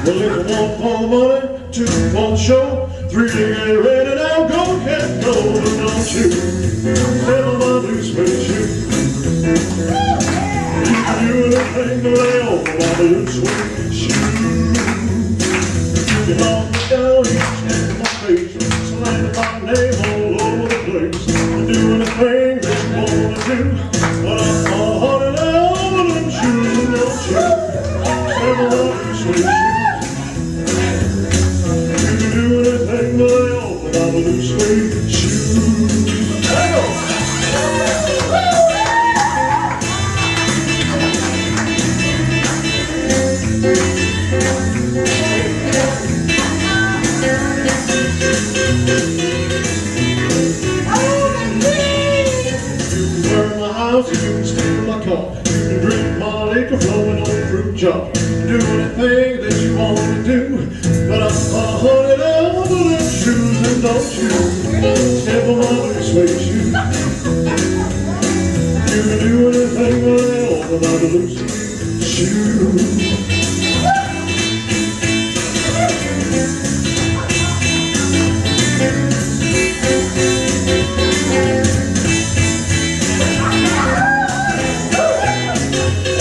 Well, it's one for the money, two for the show, three to get ready now, go, cat, go, but don't you never my blue suede shoe. You can do anything but lay over my blue suede shoe. You knock me down each and my face, slamming my name all over the place. You do anything that you want to do, but I'm a honey now over them shoes, don't you never my blue suede shoe. Anything but lay over my blue suede shoes. You can burn my house, you can steal my car, you can drink my liquor flowing on the fruit jar. Do anything that you want to do, but I'm a honey now over them shoes, and don't you step on my blue suede shoes. You can do anything but lay over my blue suede shoes.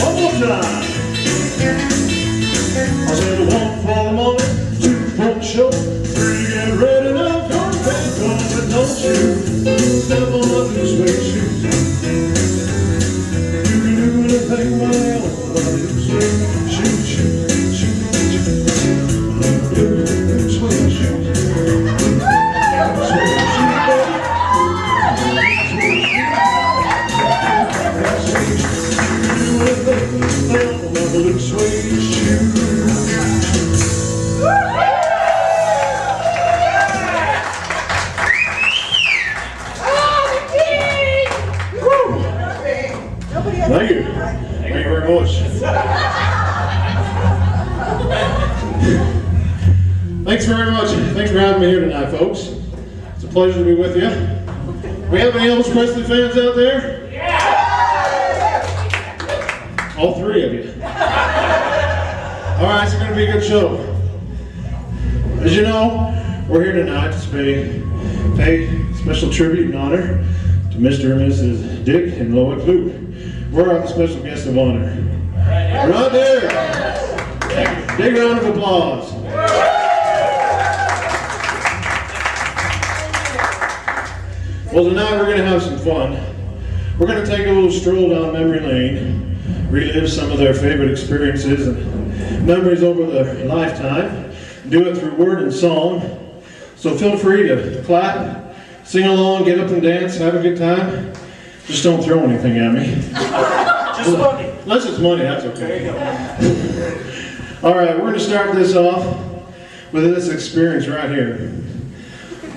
One more time. I said one for the money, two for the show, three to get ready now, come back home, but don't you step on my blue suede shoes. You can do anything but lay over my blue suede shoes, shoes, shoes, blue suede shoes. Blue suede shoes. Thank you. Thank you very much. Thanks very much. Thanks for having me here tonight, folks. It's a pleasure to be with you. We have any Elvis Presley fans out there? Yeah! All three of you. All right, it's going to be a good show. As you know, we're here tonight to pay special tribute and honor to Mr. and Mrs. Dick and Lois Clute. We're our special guest of honor. Right there. Big round of applause. Well, tonight we're going to have some fun. We're going to take a little stroll down memory lane, relive some of their favorite experiences and memories over their lifetime, do it through word and song. So feel free to clap, sing along, get up and dance, have a good time. Just don't throw anything at me. Just money. Unless it's money, that's okay. There you go. All right, we're going to start this off with this experience right here.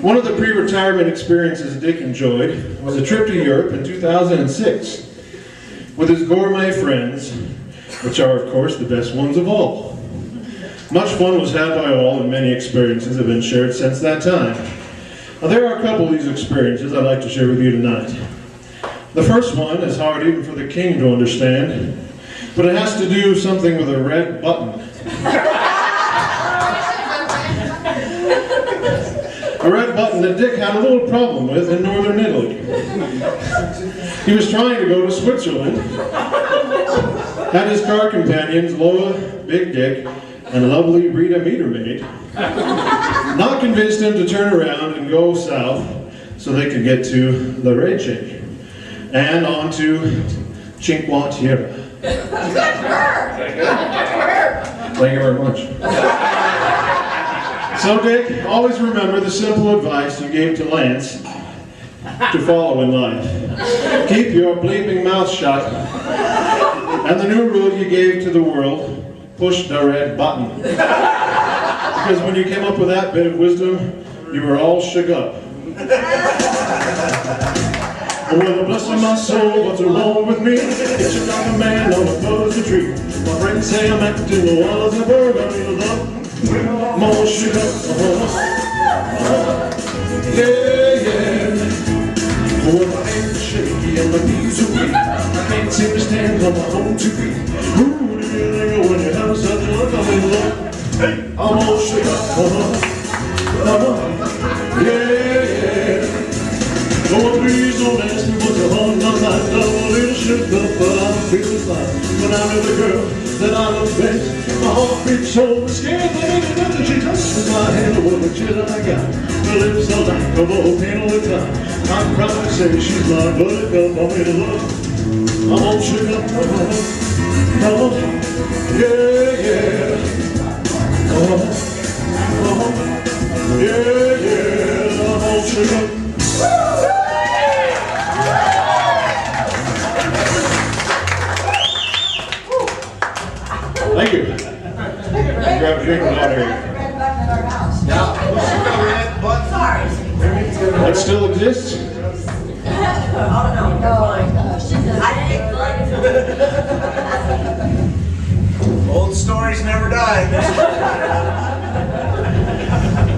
One of the pre-retirement experiences Dick enjoyed was a trip to Europe in 2006 with his gourmet friends, which are, of course, the best ones of all. Much fun was had by all, and many experiences have been shared since that time. Now, there are a couple of these experiences I'd like to share with you tonight. The first one is hard even for the king to understand, but it has to do something with a red button. A red button that Dick had a little problem with in northern Italy. He was trying to go to Switzerland, had his car companions, Lola, Big Dick, and lovely Rita Metermaid, not convinced him to turn around and go south so they could get to Lecce and on to Cinque Terre. Thank you very much. So Dick, always remember the simple advice you gave to Lance to follow in life. Keep your bleeping mouth shut. And the new rule you gave to the world, push the red button. Because when you came up with that bit of wisdom, you were all shook up. Well, bless my soul, what's wrong with me? It's just like a man on a fuzzy tree. My friends say I'm acting the wilds of Burgundy, love. More shook up, yeah, yeah. Well, my hands are shaky and my knees are weak. I can't seem to stand on my own two feet. Ooh, do you think when you have such a look, I'm in love? Hey! It's so scared that nothing she touches my hand. What a chill I got. Her lips are like a volcano at time. I'm proud to say she's my buttercup. I'm in love. I'm all shook up. Come on. Yeah, yeah. Yeah, yeah. I'm all shook up. Thank you. Grab a drink of water here. That still exists? Old stories never die.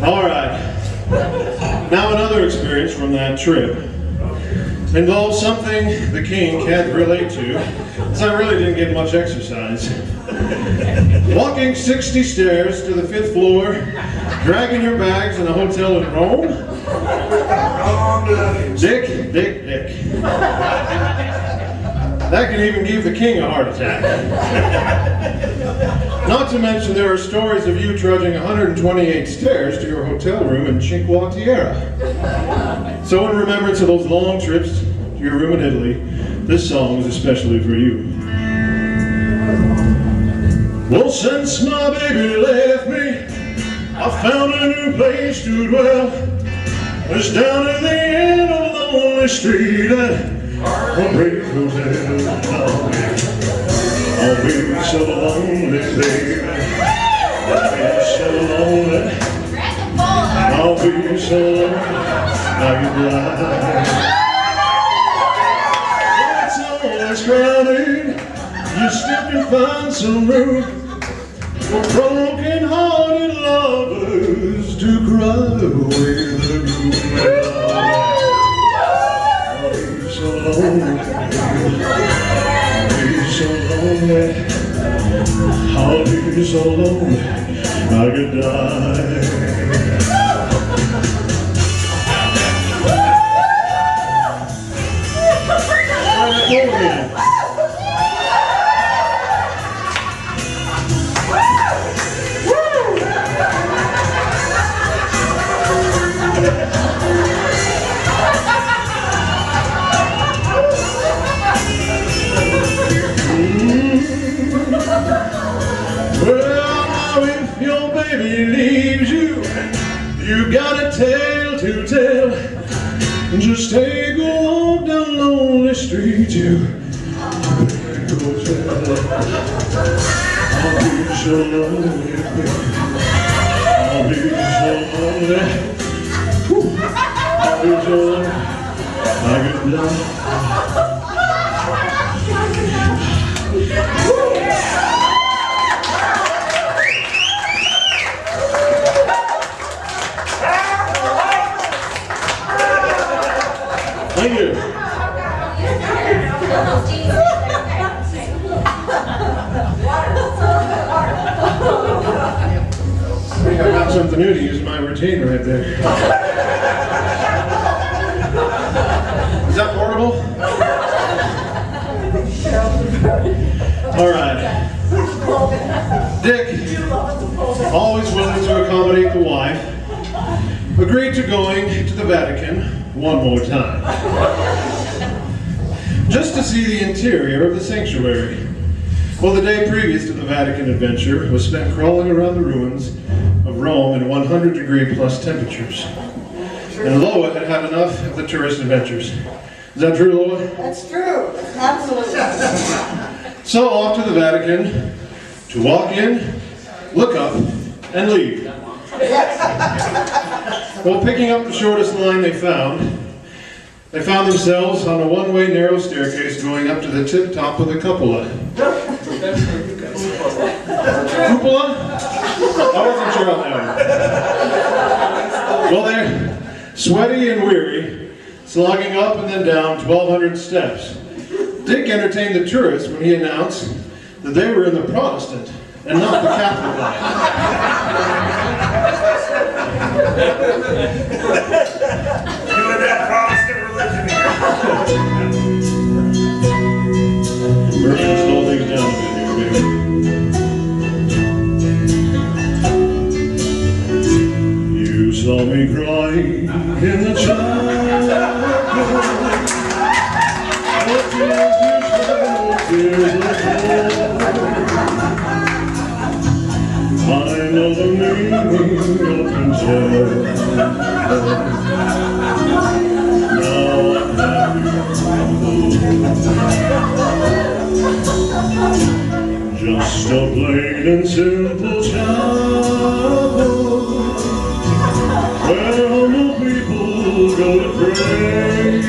All right. Now another experience from that trip involves something the king can't relate to, as I really didn't get much exercise. Walking 60 stairs to the 5th floor, dragging your bags in a hotel in Rome. Dick. That can even give the king a heart attack. Not to mention there are stories of you trudging 128 stairs to your hotel room in Cinque Terre. So in remembrance of those long trips to your room in Italy, this song is especially for you. Well, since my baby left me, I found a new place to dwell. It's down at the end of the lonely street at a great hotel. I'll be so lonely, baby. I'll be so lonely. I'll be so lonely. Now you're blind. It's always crowded. You still can find some room for broken-hearted lovers to cry away the gloom. I'll be so lonely. I'll be so lonely. I'll be so lonely I could die. Leaves you, you got a tale to tell. Just take a walk down lonely street to a hotel. I'll be so lonely, I'll be so lonely. I'll be so lonely I could die. Thank you. I think I got something new to use in my routine right there. Is that portable? All right. Dick, always willing to accommodate the wife, agreed to going to the Vatican one more time, just to see the interior of the sanctuary. Well, the day previous to the Vatican adventure was spent crawling around the ruins of Rome in 100-degree plus temperatures. And Loa had had enough of the tourist adventures. Is that true, Loa? That's true. Absolutely. So off to the Vatican to walk in, look up, and leave. Well, picking up the shortest line they found themselves on a one-way narrow staircase going up to the tip top of the cupola. Cupola? I wasn't sure on that one. Well, they're sweaty and weary, slogging up and then down 1,200 steps. Dick entertained the tourists when he announced that they were in the Protestant and not the Catholic line. Doing that Protestant religion We're going to slow things down a bit here, baby. saw me crying in the chapel. What tears you shed, tears of joy. I know the meaning of contentment. Now I'm happy in the Lord. Just a plain and simple chapel where humble people go to pray.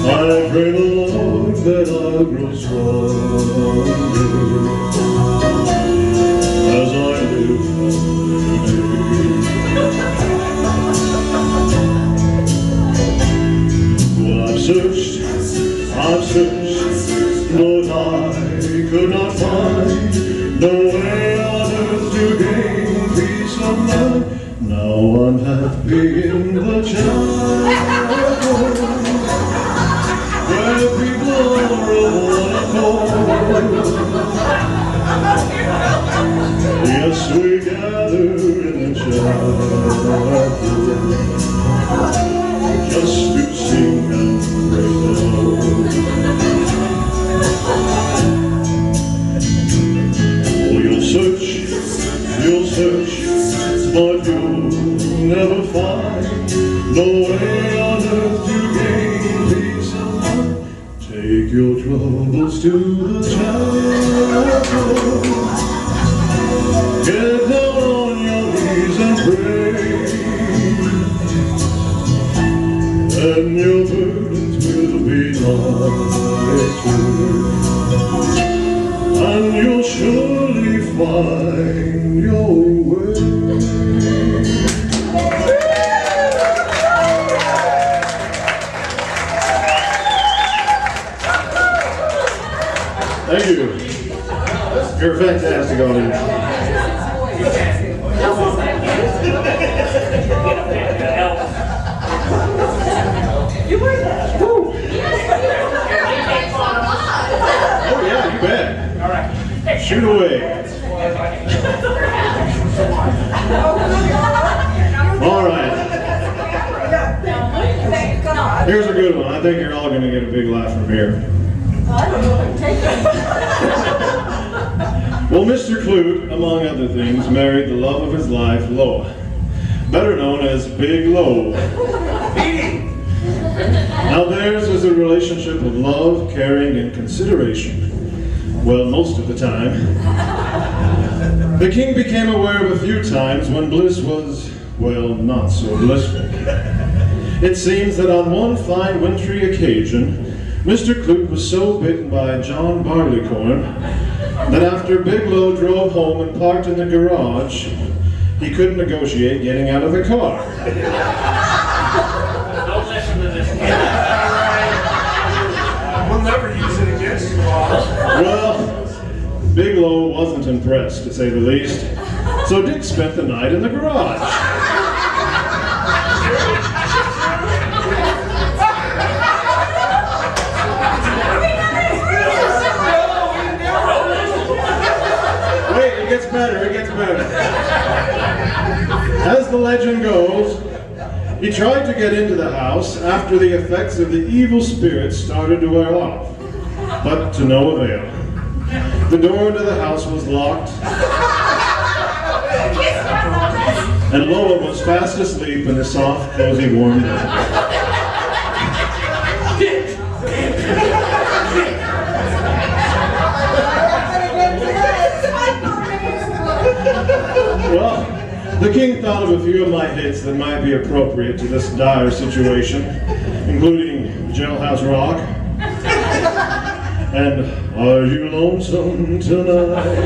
I pray the Lord that I'll grow stronger as I live today. Well, I've searched, but I could not find no way on earth to gain peace of mind. Now I'm happy in the chapel where people are of one accord. Yes, we gather in the chapel just to sing and praise the Lord. Oh, you'll search, but you'll never find no way on earth to gain peace of mind. Take your troubles to the chapel. Get down on your knees and pray, and your burdens will be lighter, and you'll surely find your way. Thank you. You're a fantastic audience. You were there. Woo. Oh yeah, you bet. All right. Shoot away. All right. Here's a good one. I think you're all going to get a big laugh from here. I don't know if I can take it. Well, Mr. Clute, among other things, married the love of his life, Loa, better known as Big Lo. Now theirs is a relationship of love, caring, and consideration. Well, most of the time. The king became aware of a few times when bliss was, well, not so blissful. It seems that on one fine wintry occasion, Mr. Clute was so bitten by John Barleycorn that after Big Lo drove home and parked in the garage, he couldn't negotiate getting out of the car. Don't listen to this kid. We'll never use it against you all. Well, Big Lo wasn't impressed, to say the least, so Dick spent the night in the garage. Wait, it gets better. As the legend goes, he tried to get into the house after the effects of the evil spirits started to wear off, but to no avail. The door to the house was locked, and Lola was fast asleep in a soft, cozy, warm bed. Well, the king thought of a few of my hits that might be appropriate to this dire situation, including Jailhouse Rock and Are You Lonesome Tonight?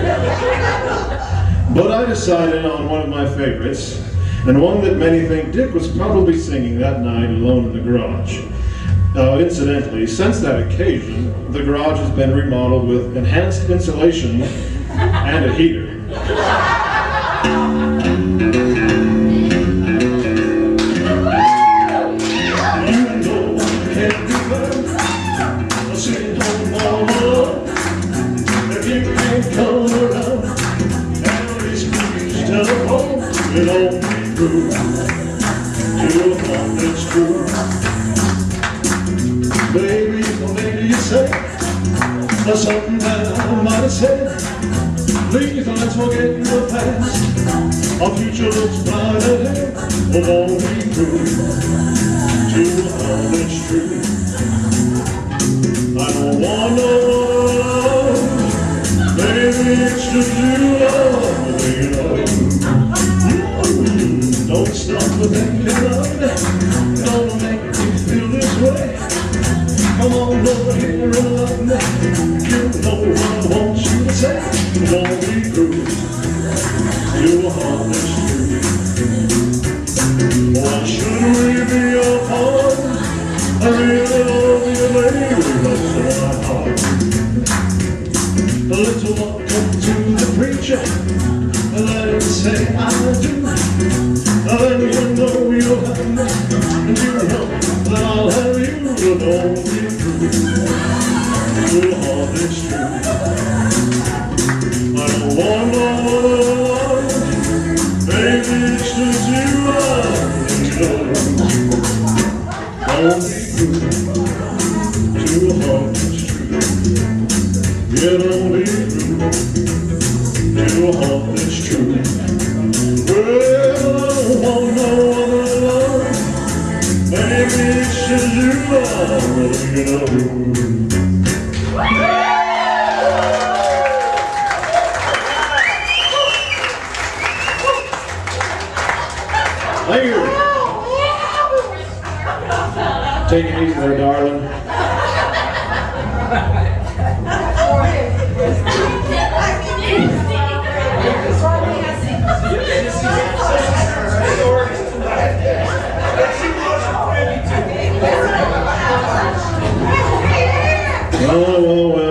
But I decided on one of my favorites, and one that many think Dick was probably singing that night alone in the garage. Incidentally, since that occasion, the garage has been remodeled with enhanced insulation and a heater. It prove to a heart that's true. Baby, or maybe you say there's something that I might have said. Please let's forget the past. Our future looks bright ahead. But won't be true to a heart that's true. I don't want no one, baby, it's just you, love, you know. Don't stop with thinking love, gonna make me feel this way. Come on over here and love me. You know what I want you to say. It won't be true to a heart that's true. Why should we be apart? I really love you, baby, that's my heart. A little welcome to the preacher, and let him say I do. And you know you'll have me, and you know that I'll have you. But don't be true to a heart that's true. I don't want no other love, baby, it's just you, you know. Don't be true to a heart that's true. Yeah, don't be true to a heart that's true. Well, I don't want no other love, baby, it's just you, you know. Thank you. Take it easy there, darling.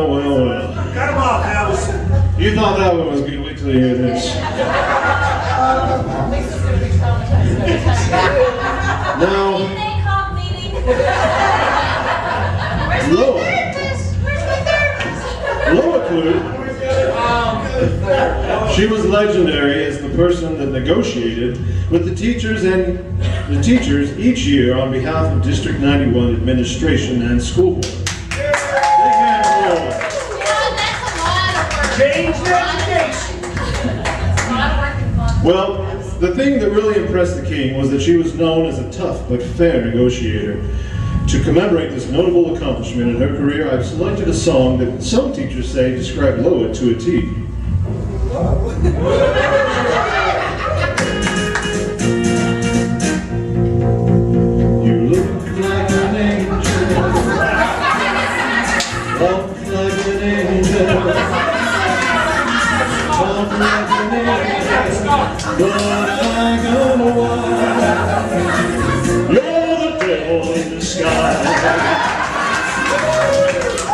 Well. Cut him off, Elvis. You thought that one was good. Wait till you hear this. Now, Loa clue. She was legendary as the person that negotiated with the teachers each year on behalf of District 91 administration and school board. Big hand for Loa. Change the education. Well, the thing that really impressed the king was that she was known as a tough but fair negotiator. To commemorate this notable accomplishment in her career, I've selected a song that some teachers say described Loa to a T. You look like an angel, walk like an angel, talk like an angel, but I go wild. You're the devil in disguise.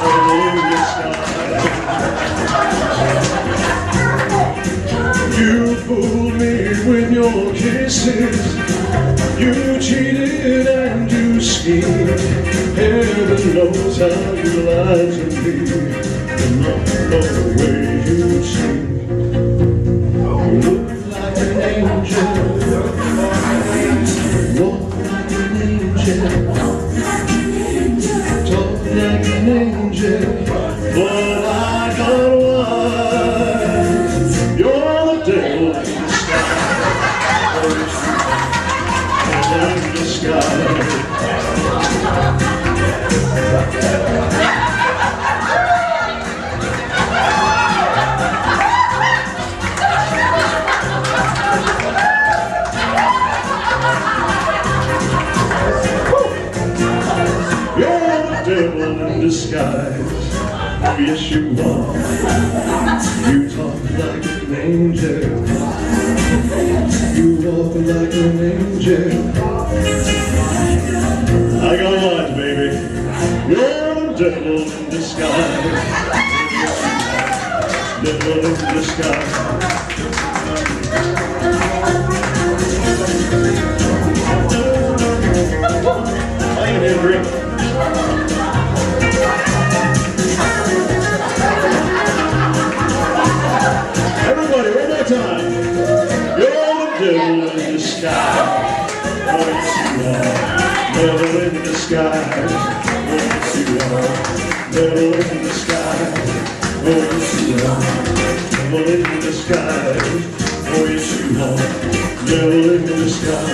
In disguise. You fooled me with your kisses. You cheated and you schemed. Heaven knows how you lied to me. And not the way you seem. You look like an angel. Walk like an angel. Talk like an angel. But I got wise. You're the devil in disguise. Devil in disguise. Yes, you are. You talk like an angel. You walk like an angel. I got lines, baby. You're the devil in disguise. Devil in disguise. Playing here, drink. Everybody, one more time. You're the devil in disguise. sky. Oh, yes, you are. Devil in the sky. Oh, yes, you are. Devil in the sky. Oh, yes, you are. Devil in the sky.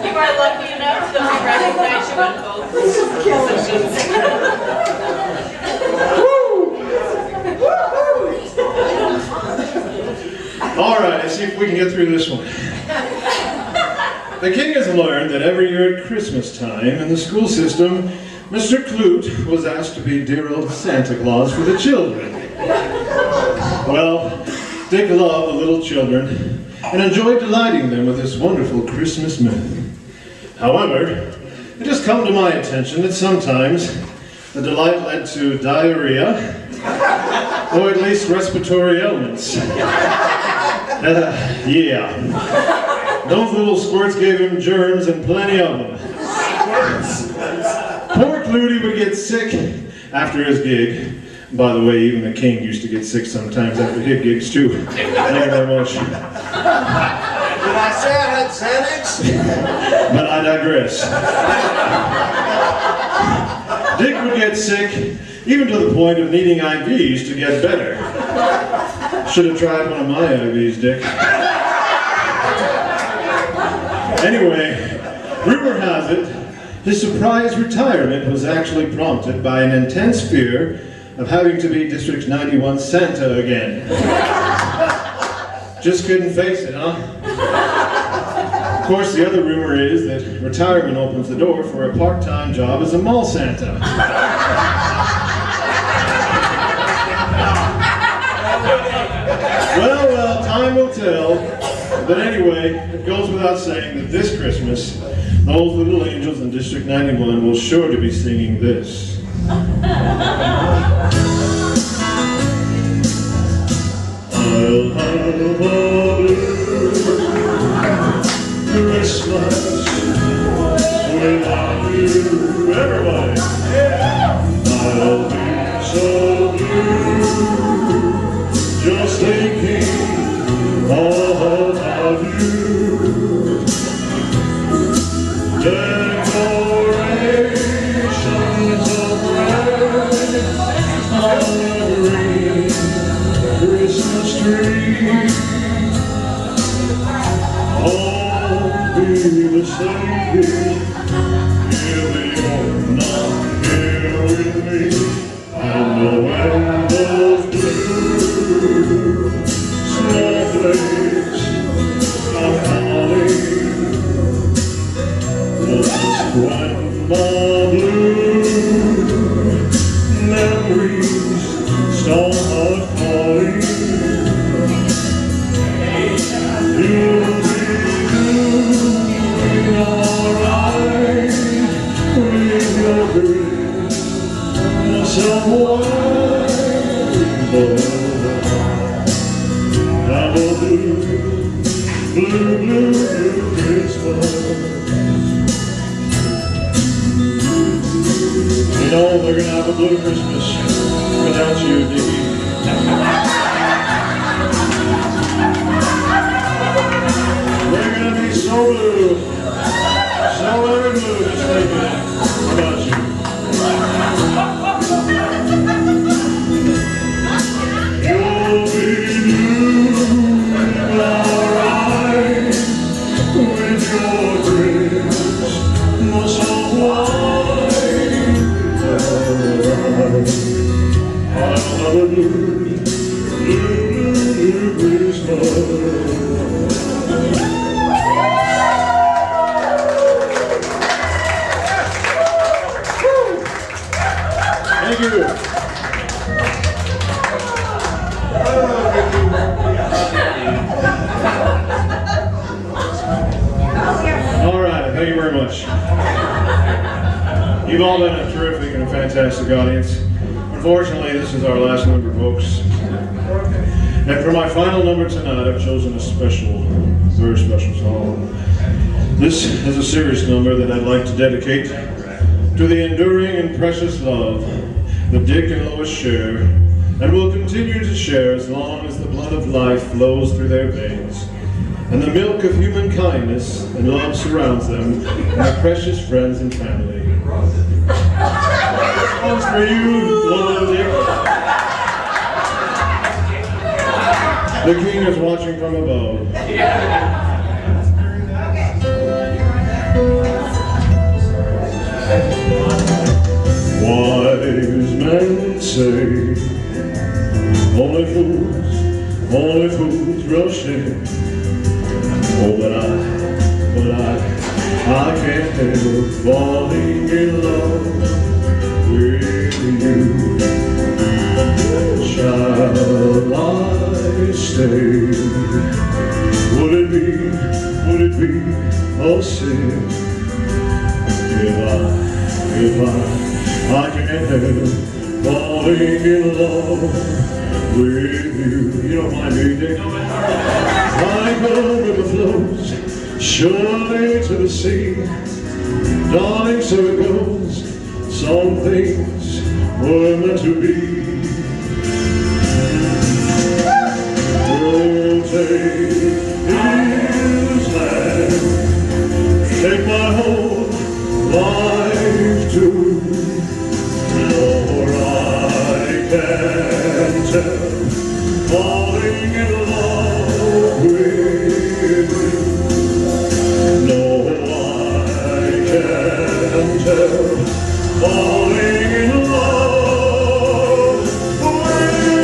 You are lucky enough that we recognize you in both. All right, let's see if we can get through this one. The king has learned that every year at Christmas time in the school system, Mr. Clute was asked to be dear old Santa Claus for the children. Well, Dick loved the little children and enjoyed delighting them with this wonderful Christmas myth. However, it has come to my attention that sometimes the delight led to diarrhea, or at least respiratory ailments. Yeah. Those little squirts gave him germs and plenty of them. Poor Clutie would get sick after his gig. By the way, even the king used to get sick sometimes after his gigs too. Thank you very much. Did I say I had Xanax? But I digress. Dick would get sick, even to the point of needing IVs to get better. Should have tried one of my IVs, Dick. Anyway, rumor has it, his surprise retirement was actually prompted by an intense fear of having to be District 91 Santa again. Just couldn't face it, huh? Of course, the other rumor is that retirement opens the door for a part-time job as a mall Santa. Well, time will tell. But anyway, it goes without saying that this Christmas, those little angels in District 91 will sure to be singing this. I'll have a blue Christmas without you. Everybody! I'll be so blue just thinking all about you. Decorations of red on the green Christmas tree. All be the same if you're not here with me. And the windows blue, snowflakes are falling. Just when my blue memories start calling, you'll be doing alright with your Christmas away. Have a blue, blue, blue, blue Christmas. You know, they're gonna have a blue Christmas without you, Dickie. They're gonna be so blue, so very blue, just thinking about you. You'll be doing alright with your Christmas white. I'll have a blue, blue, blue Christmas. Thank you. All right, thank you very much. You've all been a terrific and a fantastic audience. Unfortunately, this is our last number, folks. And for my final number tonight, I've chosen a special, very special song. This is a serious number that I'd like to dedicate to the enduring and precious love that Dick and Lois share, and will continue to share as long as the blood of life flows through their veins, and the milk of human kindness and love surrounds them and their precious friends and family. This one's for you, Lola and Dick. The king is watching from above. Wise men say only fools rush in. Oh, but I can't help falling in love with you. Shall I stay? Would it be a sin if I can't help falling in love with you? You don't mind me, Dick? Like the river flows surely to the sea, darling, so it goes. Some things were meant to be. We'll take his hand, take my whole life too. For I can tell, falling in love with you. No, I can tell, falling in love with you.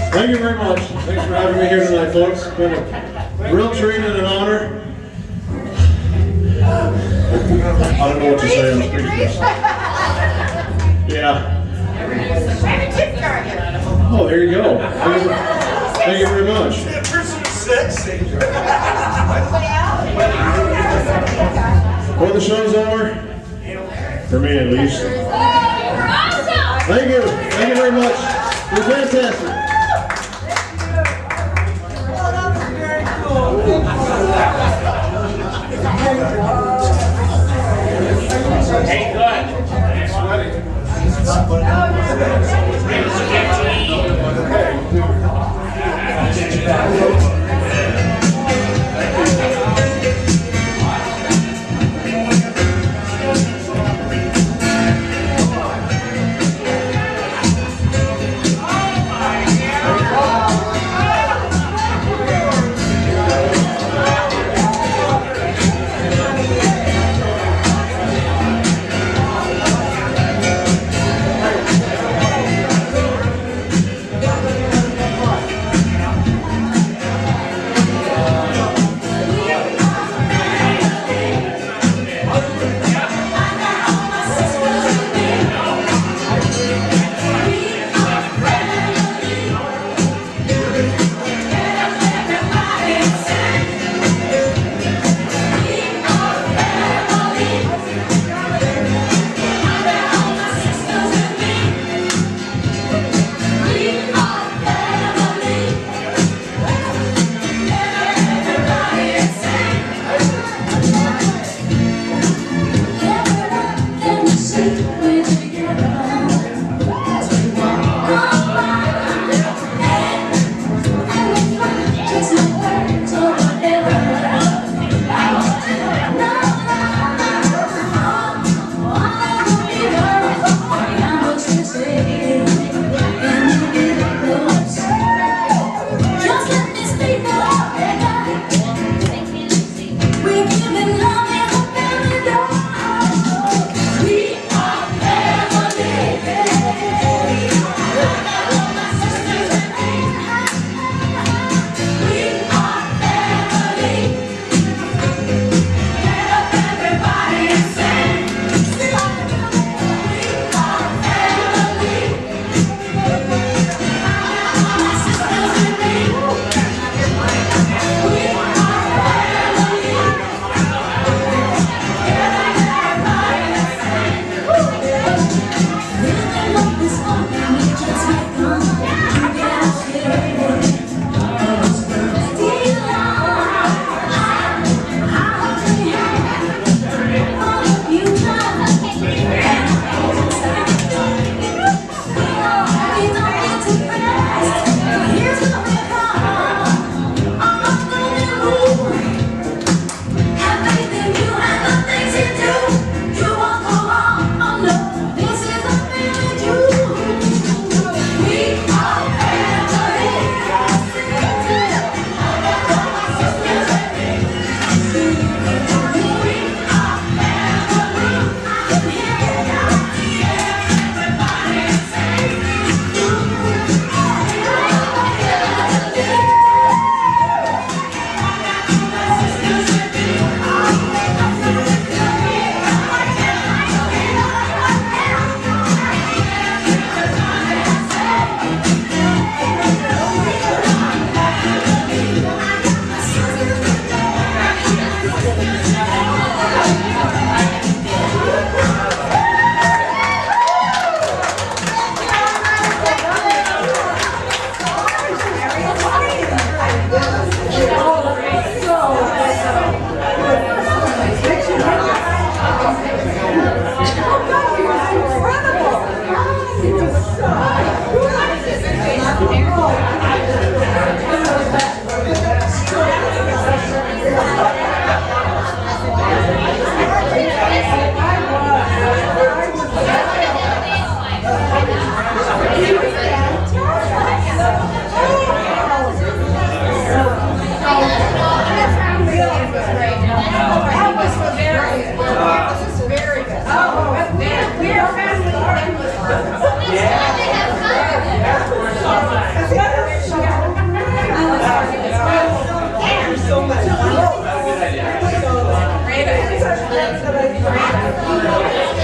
Thank you very much. Thanks for having me here tonight, folks. It's been a real treat and an honor. I don't know what to say, I'm speechless. Yeah. Oh, there you go. Thank you very much. Well, the show's over. For me, at least. Thank you. Thank you very much. You're fantastic. Hey, good.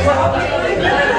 Well,